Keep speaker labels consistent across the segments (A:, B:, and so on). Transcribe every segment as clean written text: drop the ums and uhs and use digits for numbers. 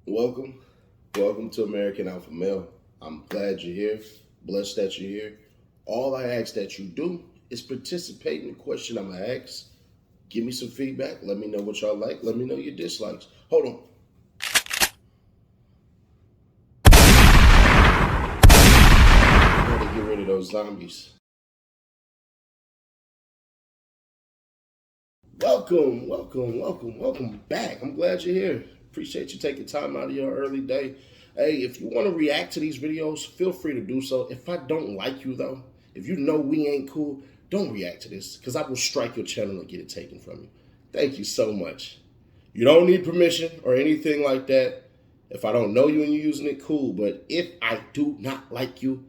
A: Welcome. Welcome to American Alpha Male. I'm glad you're here. Blessed that you're here. All I ask that you do is participate in the question I'm going to ask. Give me some feedback. Let me know what y'all like. Let me know your dislikes. Hold on. I got to get rid of those zombies. Welcome back. I'm glad you're here. Appreciate you taking time out of your early day. Hey, if you want to react to these videos, feel free to do so. If I don't like you though, if you know we ain't cool, don't react to this because I will strike your channel and get it taken from you. Thank you so much. You don't need permission or anything like that. If I don't know you and you're using it, cool. But if I do not like you,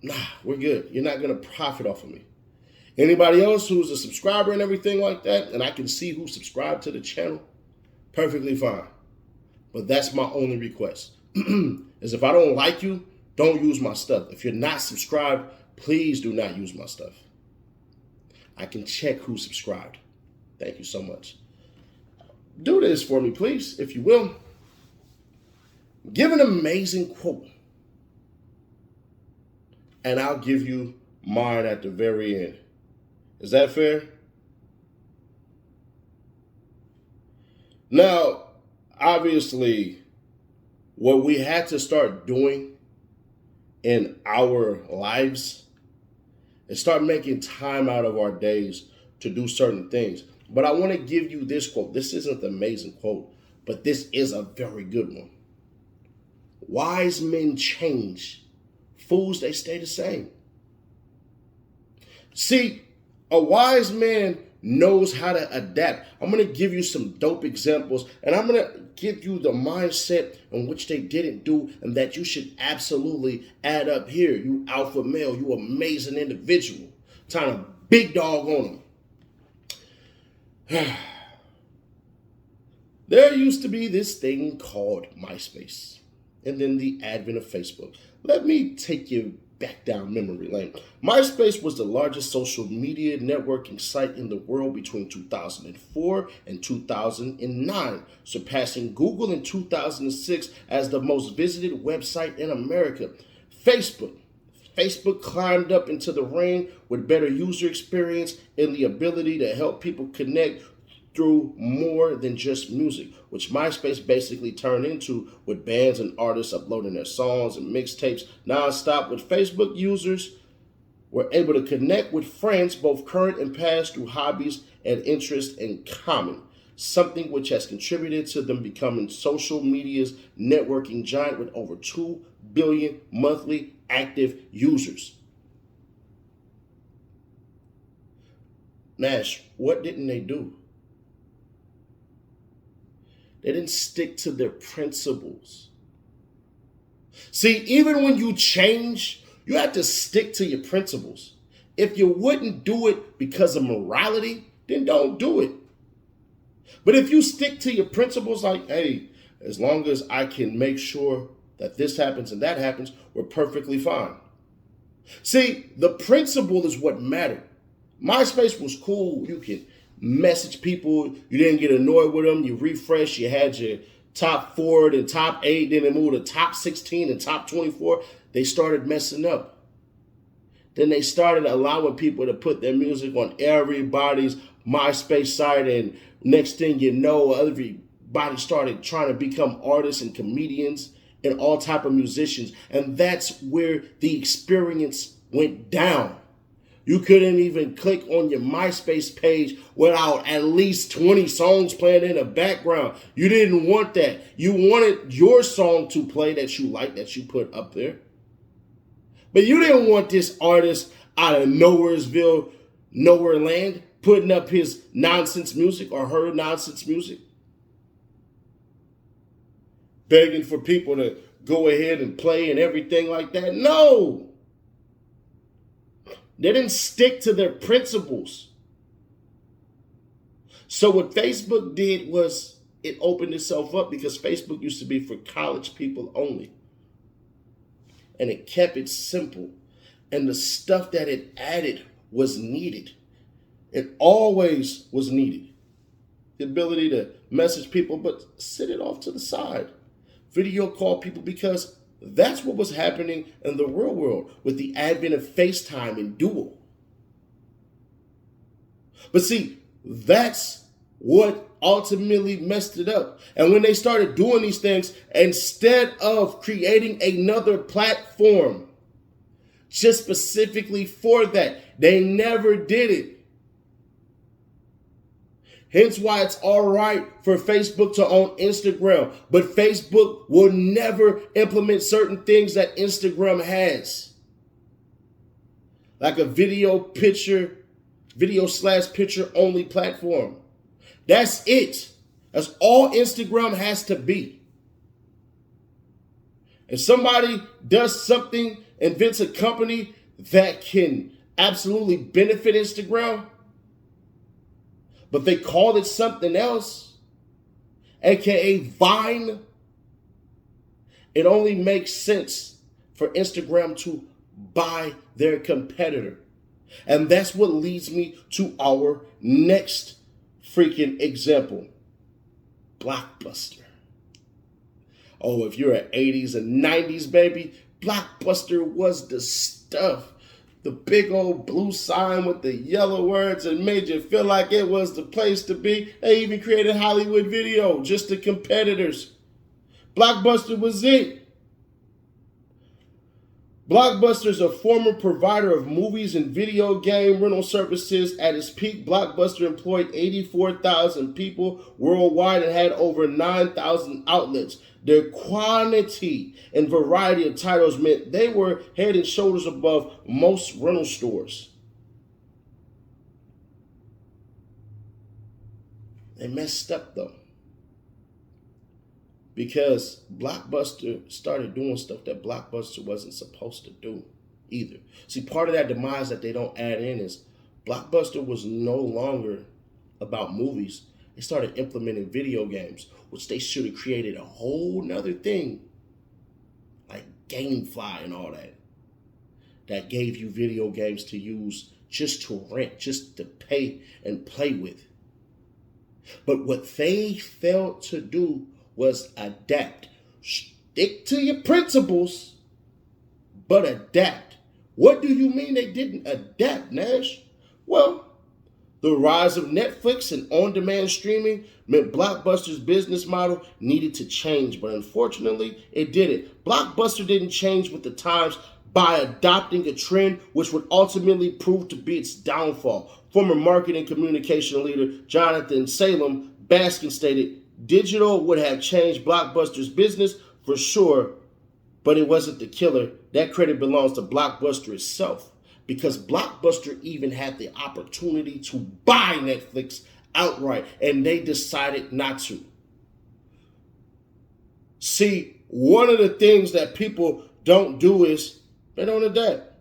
A: nah, we're good. You're not going to profit off of me. Anybody else who's a subscriber and everything like that, and I can see who subscribed to the channel, perfectly fine. But that's my only request. Is if I don't like you, don't use my stuff. If you're not subscribed, please do not use my stuff. I can check who subscribed. Thank you so much. Do this for me, please, if you will. Give an amazing quote. And I'll give you mine at the very end. Is that fair? Now, obviously, what we had to start doing in our lives is start making time out of our days to do certain things. But I want to give you this quote. This isn't the amazing quote, but this is a very good one. Wise men change. Fools, they stay the same. See, a wise man knows how to adapt. I'm going to give you some dope examples, and I'm going to give you the mindset in which they didn't do and that you should absolutely add up here. You alpha male, you amazing individual. Trying to big dog on them. There used to be this thing called MySpace, and then the advent of Facebook. Let me take you back down memory lane. MySpace was the largest social media networking site in the world between 2004 and 2009, surpassing Google in 2006 as the most visited website in America. Facebook climbed up into the ring with better user experience and the ability to help people connect through more than just music, which MySpace basically turned into with bands and artists uploading their songs and mixtapes nonstop. With Facebook, users were able to connect with friends, both current and past, through hobbies and interests in common, something which has contributed to them becoming social media's networking giant with over 2 billion monthly active users. Nash, what didn't they do? They didn't stick to their principles. See, even when you change, you have to stick to your principles. If you wouldn't do it because of morality, then don't do it. But if you stick to your principles, like, hey, as long as I can make sure that this happens and that happens, we're perfectly fine. See, the principle is what mattered. MySpace was cool. You could message people. You didn't get annoyed with them. You refresh. You had your top 4 and top 8. Then they moved to top 16 and top 24. They started messing up. Then they started allowing people to put their music on everybody's MySpace site. And next thing you know, everybody started trying to become artists and comedians and all type of musicians. And that's where the experience went down. You couldn't even click on your MySpace page without at least 20 songs playing in the background. You didn't want that. You wanted your song to play that you like, that you put up there. But you didn't want this artist out of Nowheresville, Nowhere Land, putting up his nonsense music or her nonsense music. Begging for people to go ahead and play and everything like that. No. They didn't stick to their principles. So what Facebook did was it opened itself up because Facebook used to be for college people only. And it kept it simple. And the stuff that it added was needed. It always was needed. The ability to message people, but sit it off to the side. video call people because that's what was happening in the real world with the advent of FaceTime and Duo. But see, that's what ultimately messed it up. And when they started doing these things, instead of creating another platform just specifically for that, they never did it. Hence why it's all right for Facebook to own Instagram, but Facebook will never implement certain things that Instagram has. Like a video/picture only platform. That's it. That's all Instagram has to be. If somebody does something, invents a company that can absolutely benefit Instagram, but they call it something else, aka Vine, it only makes sense for Instagram to buy their competitor. And that's what leads me to our next freaking example. Blockbuster. Oh, if you're an 80s and 90s baby, Blockbuster was the stuff. The big old blue sign with the yellow words and made you feel like it was the place to be. They even created Hollywood Video, just the competitors. Blockbuster was it. Blockbuster is a former provider of movies and video game rental services. At its peak, Blockbuster employed 84,000 people worldwide and had over 9,000 outlets. Their quantity and variety of titles meant they were head and shoulders above most rental stores. They messed up though, because Blockbuster started doing stuff that Blockbuster wasn't supposed to do either. See, part of that demise that they don't add in is Blockbuster was no longer about movies. They started implementing video games, which they should have created a whole nother thing, like GameFly and all that, that gave you video games to use just to rent, just to pay and play with. But what they failed to do was adapt. Stick to your principles, but adapt. What do you mean they didn't adapt, Nash? Well, the rise of Netflix and on-demand streaming meant Blockbuster's business model needed to change, but unfortunately, it didn't. Blockbuster didn't change with the times by adopting a trend which would ultimately prove to be its downfall. Former marketing communication leader Jonathan Salem Baskin stated, "Digital would have changed Blockbuster's business for sure, but it wasn't the killer. That credit belongs to Blockbuster itself, because Blockbuster even had the opportunity to buy Netflix outright, and they decided not to." See, one of the things that people don't do is they don't adapt.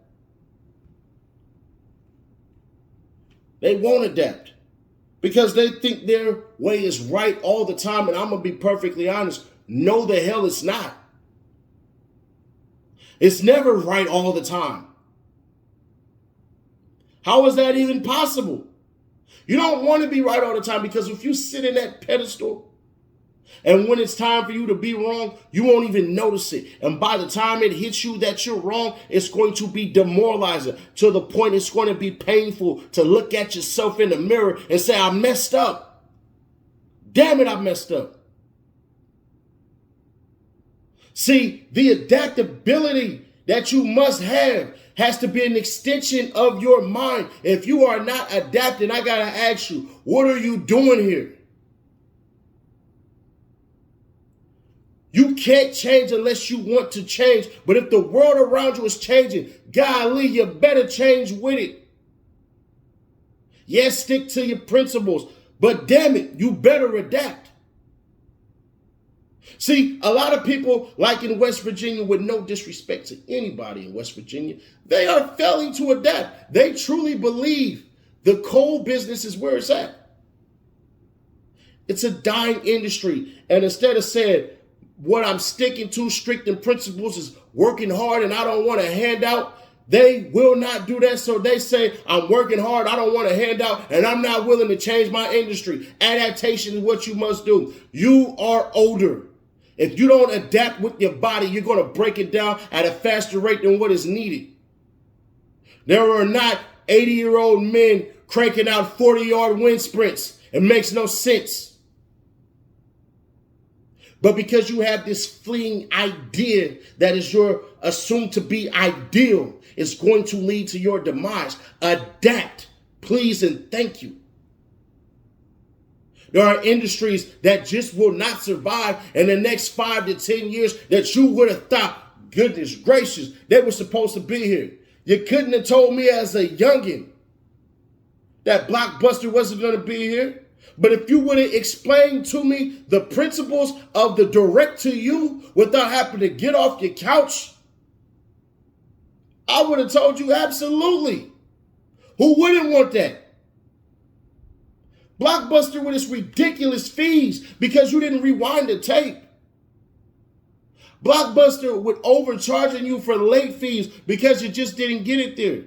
A: They won't adapt because they think their way is right all the time. And I'm going to be perfectly honest. No, the hell it's not. It's never right all the time. How is that even possible? You don't want to be right all the time, because if you sit in that pedestal and when it's time for you to be wrong, you won't even notice it. And by the time it hits you that you're wrong, it's going to be demoralizing to the point it's going to be painful to look at yourself in the mirror and say, I messed up. Damn it, I messed up. See, the adaptability that you must have has to be an extension of your mind. If you are not adapting, I got to ask you, what are you doing here? You can't change unless you want to change. But if the world around you is changing, golly, you better change with it. Yes, stick to your principles, but damn it, you better adapt. See, a lot of people, like in West Virginia, with no disrespect to anybody in West Virginia, they are failing to adapt. They truly believe the coal business is where it's at. It's a dying industry. And instead of saying, what I'm sticking to, strict in principles, is working hard and I don't want a handout, they will not do that. So they say, I'm working hard, I don't want a handout, and I'm not willing to change my industry. Adaptation is what you must do. You are older. If you don't adapt with your body, you're going to break it down at a faster rate than what is needed. There are not 80-year-old men cranking out 40-yard wind sprints. It makes no sense. But because you have this fleeting idea that is your assumed to be ideal, it's going to lead to your demise. Adapt, please, and thank you. There are industries that just will not survive in the next 5 to 10 years that you would have thought, goodness gracious, they were supposed to be here. You couldn't have told me as a youngin' that Blockbuster wasn't going to be here. But if you would have explained to me the principles of the direct to you without having to get off your couch, I would have told you absolutely. Who wouldn't want that? Blockbuster with its ridiculous fees because you didn't rewind the tape. Blockbuster with overcharging you for late fees because you just didn't get it there.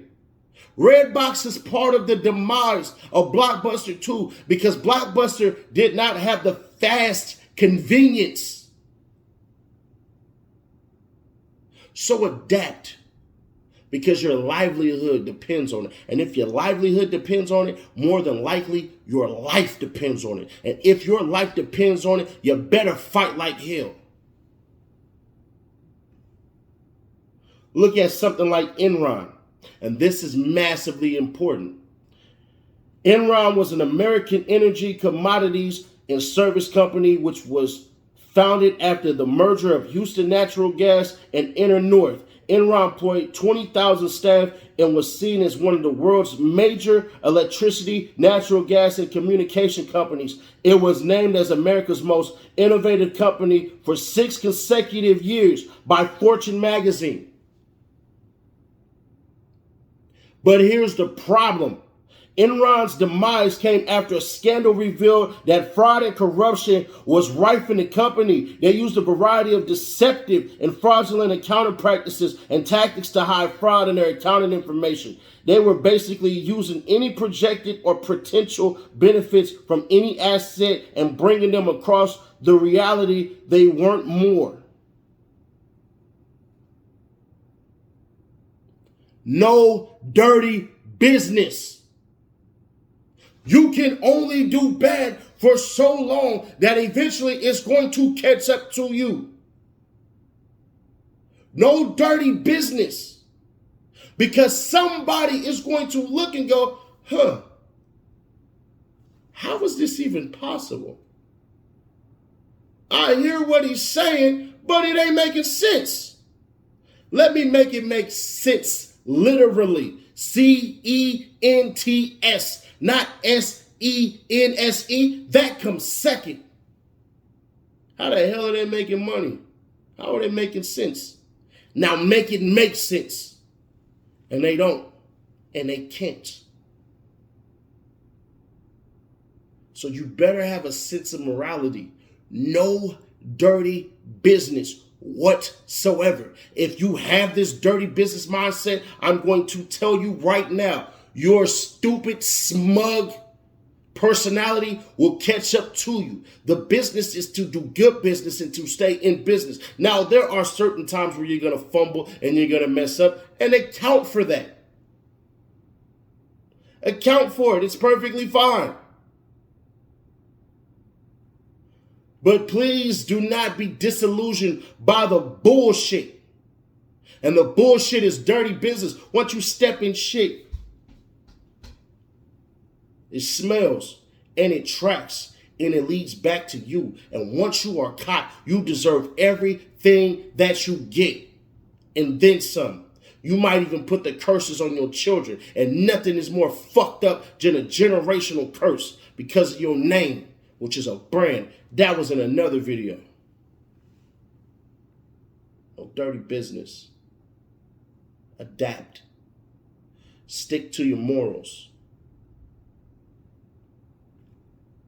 A: Redbox is part of the demise of Blockbuster too because Blockbuster did not have the fast convenience. So adapt because your livelihood depends on it. And if your livelihood depends on it, more than likely your life depends on it. And if your life depends on it, you better fight like hell. Look at something like Enron. And this is massively important. Enron was an American energy, commodities, and service company which was founded after the merger of Houston Natural Gas and InterNorth. Enron employed 20,000 staff and was seen as one of the world's major electricity, natural gas, and communication companies. It was named as America's most innovative company for 6 consecutive years by Fortune magazine. But here's the problem. Enron's demise came after a scandal revealed that fraud and corruption was rife in the company. They used a variety of deceptive and fraudulent accounting practices and tactics to hide fraud in their accounting information. They were basically using any projected or potential benefits from any asset and bringing them across the reality they weren't more. No dirty business. You can only do bad for so long that eventually it's going to catch up to you. No dirty business. Because somebody is going to look and go, how is this even possible? I hear what he's saying, but it ain't making sense. Let me make it make sense. Literally, C-E-N-T-S, not S-E-N-S-E. That comes second. How the hell are they making money? How are they making sense? Now make it make sense. And they don't. And they can't. So you better have a sense of morality. No dirty business whatsoever. If you have this dirty business mindset, I'm going to tell you right now, your stupid, smug personality will catch up to you. The business is to do good business and to stay in business. Now, there are certain times where you're going to fumble and you're going to mess up, and account for that. Account for it. It's perfectly fine. But please do not be disillusioned by the bullshit. And the bullshit is dirty business. Once you step in shit, it smells and it tracks and it leads back to you. And once you are caught, you deserve everything that you get. And then some. You might even put the curses on your children. And nothing is more fucked up than a generational curse because of your name, which is a brand. That was in another video. No dirty business. Adapt. Stick to your morals.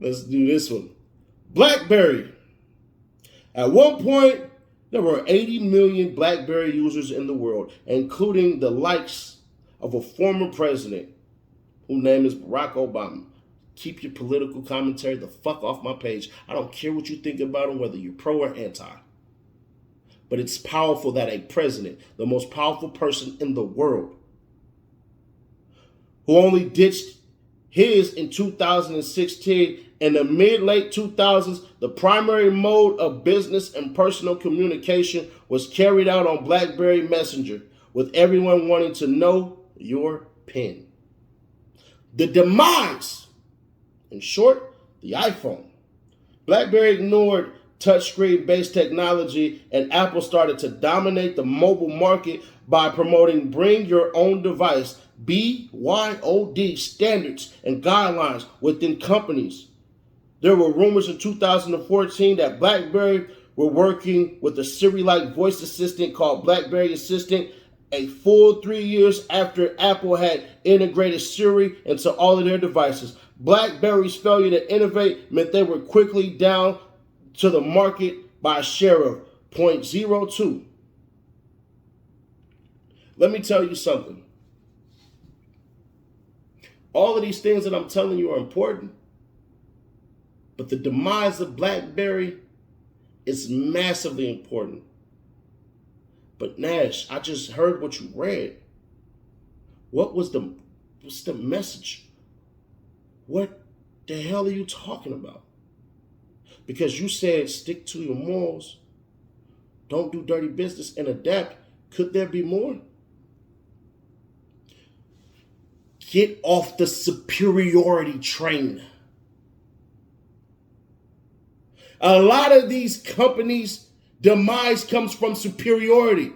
A: Let's do this one. BlackBerry. At one point, there were 80 million BlackBerry users in the world, including the likes of a former president whose name is Barack Obama. Keep your political commentary the fuck off my page. I don't care what you think about him, whether you're pro or anti. but it's powerful that a president, the most powerful person in the world, who only ditched his in 2016, in the mid-late 2000s, the primary mode of business and personal communication was carried out on BlackBerry Messenger, with everyone wanting to know your PIN. The demise, in short, the iPhone. BlackBerry ignored touchscreen-based technology, and Apple started to dominate the mobile market by promoting bring your own device, BYOD, standards and guidelines within companies. There were rumors in 2014 that BlackBerry were working with a Siri-like voice assistant called BlackBerry Assistant, a full 3 years after Apple had integrated Siri into all of their devices. BlackBerry's failure to innovate meant they were quickly down to the market by a share of 0.02. Let me tell you something. All of these things that I'm telling you are important, but the demise of BlackBerry is massively important. But Nash, I just heard what you read. What's the message? What the hell are you talking about? Because you said stick to your morals, don't do dirty business, and adapt. Could there be more? Get off the superiority train. A lot of these companies' demise comes from superiority.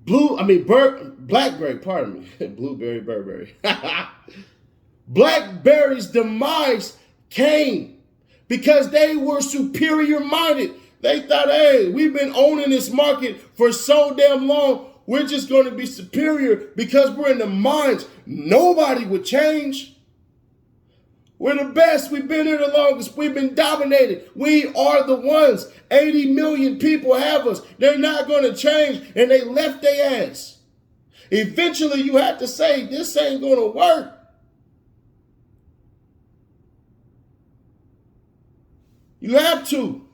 A: BlackBerry, pardon me. Blueberry, Burberry. BlackBerry's demise came because they were superior minded. They thought, hey, we've been owning this market for so damn long. We're just going to be superior because we're in the mines. Nobody would change. We're the best. We've been here the longest. We've been dominated. We are the ones. 80 million people have us. They're not going to change. And they left their ass. Eventually, you have to say, this ain't going to work. You have to.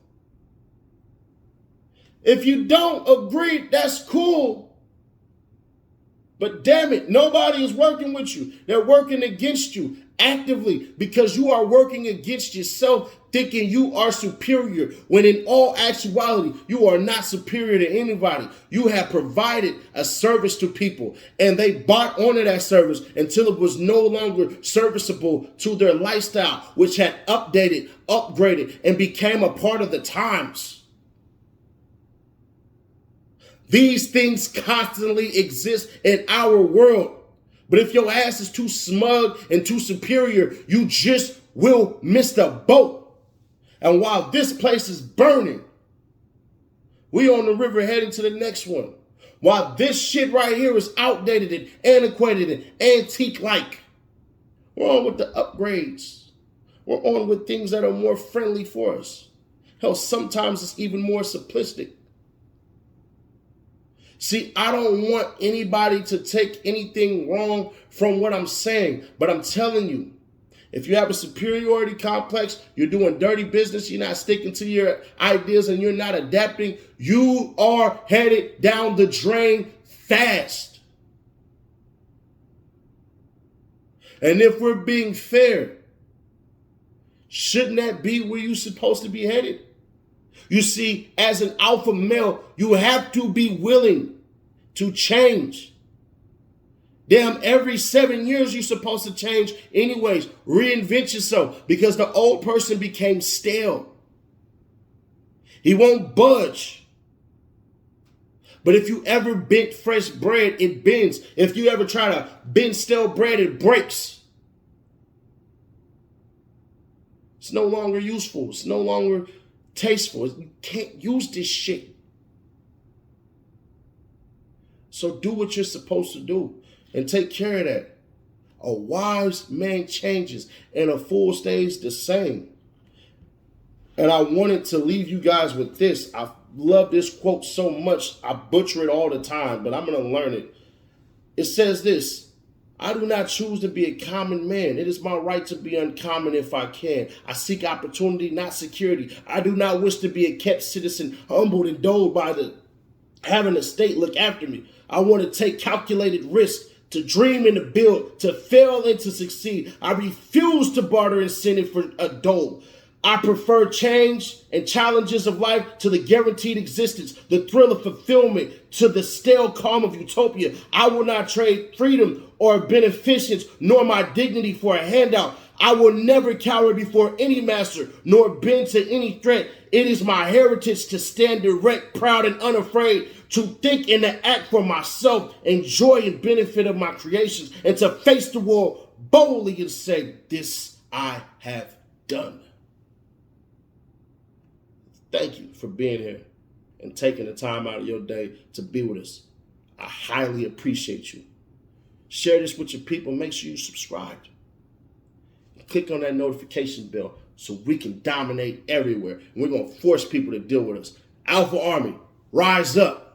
A: If you don't agree, that's cool. But damn it, nobody is working with you. They're working against you actively because you are working against yourself, thinking you are superior, when in all actuality, you are not superior to anybody. You have provided a service to people, and they bought onto that service until it was no longer serviceable to their lifestyle, which had updated, upgraded, and became a part of the times. These things constantly exist in our world. But if your ass is too smug and too superior, you just will miss the boat. And while this place is burning, we on the river heading to the next one. While this shit right here is outdated and antiquated and antique-like, we're on with the upgrades. We're on with things that are more friendly for us. Hell, sometimes it's even more simplistic. See, I don't want anybody to take anything wrong from what I'm saying, but I'm telling you, if you have a superiority complex, you're doing dirty business, you're not sticking to your ideas, and you're not adapting, you are headed down the drain fast. And if we're being fair, shouldn't that be where you're supposed to be headed? You see, as an alpha male, you have to be willing to change. Damn, every 7 years you're supposed to change anyways. Reinvent yourself because the old person became stale. He won't budge. But if you ever bent fresh bread, it bends. If you ever try to bend stale bread, it breaks. It's no longer useful. It's no longer tasteful. You can't use this shit. So do what you're supposed to do and take care of that. A wise man changes and a fool stays the same. And I wanted to leave you guys with this. I love this quote so much. I butcher it all the time, but I'm going to learn it. It says this: I do not choose to be a common man. It is my right to be uncommon if I can. I seek opportunity, not security. I do not wish to be a kept citizen, humbled and doled by having the state look after me. I want to take calculated risks, to dream and to build, to fail and to succeed. I refuse to barter incentive for a dole. I prefer change and challenges of life to the guaranteed existence, the thrill of fulfillment to the stale calm of utopia. I will not trade freedom or beneficence nor my dignity for a handout. I will never cower before any master nor bend to any threat. It is my heritage to stand erect, proud and unafraid, to think and to act for myself, enjoy and benefit of my creations, and to face the world boldly and say, this I have done. Thank you for being here and taking the time out of your day to be with us. I highly appreciate you. Share this with your people. Make sure you subscribe. Click on that notification bell so we can dominate everywhere. And we're going to force people to deal with us. Alpha Army, rise up.